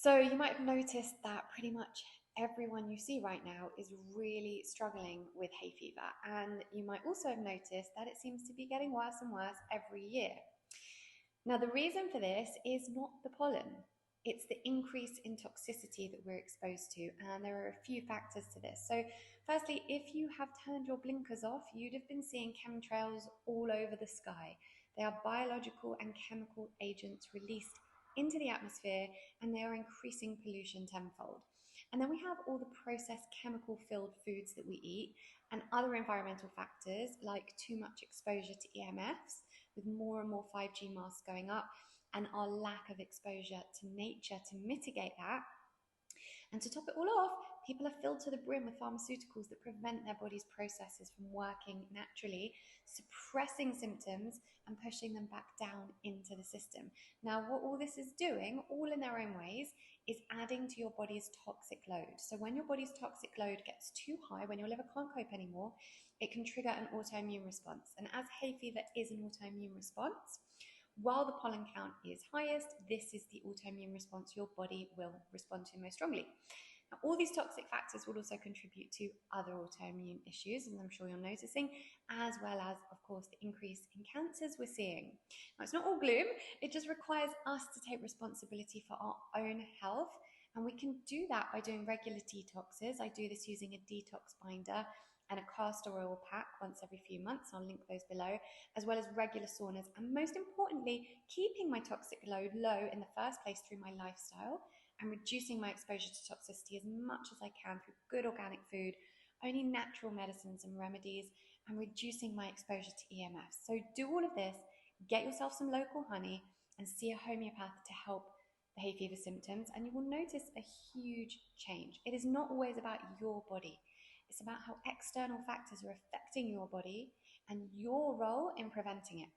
So you might have noticed that pretty much everyone you see right now is really struggling with hay fever. And you might also have noticed that it seems to be getting worse and worse every year. Now, the reason for this is not the pollen. It's the increase in toxicity that we're exposed to, and there are a few factors to this. So, firstly, if you have turned your blinkers off, you'd have been seeing chemtrails all over the sky. They are biological and chemical agents released into the atmosphere, and they are increasing pollution tenfold. And then we have all the processed chemical filled foods that we eat, and other environmental factors like too much exposure to EMFs, with more and more 5G masks going up, and our lack of exposure to nature to mitigate that. And to top it all off, people are filled to the brim with pharmaceuticals that prevent their body's processes from working naturally, suppressing symptoms and pushing them back down into the system. Now, what all this is doing, all in their own ways, is adding to your body's toxic load. So when your body's toxic load gets too high, when your liver can't cope anymore, it can trigger an autoimmune response. And as hay fever is an autoimmune response, while the pollen count is highest, this is the autoimmune response your body will respond to most strongly. Now, all these toxic factors will also contribute to other autoimmune issues, as I'm sure you're noticing, as well as, of course, the increase in cancers we're seeing. Now, it's not all gloom. It just requires us to take responsibility for our own health, and we can do that by doing regular detoxes. I do this using a detox binder and a castor oil pack once every few months. I'll link those below, as well as regular saunas, and most importantly, keeping my toxic load low in the first place through my lifestyle and reducing my exposure to toxicity as much as I can through good organic food, only natural medicines and remedies, and reducing my exposure to EMFs. So do all of this, get yourself some local honey, and see a homeopath to help the hay fever symptoms, and you will notice a huge change. It is not always about your body. It's about how external factors are affecting your body and your role in preventing it.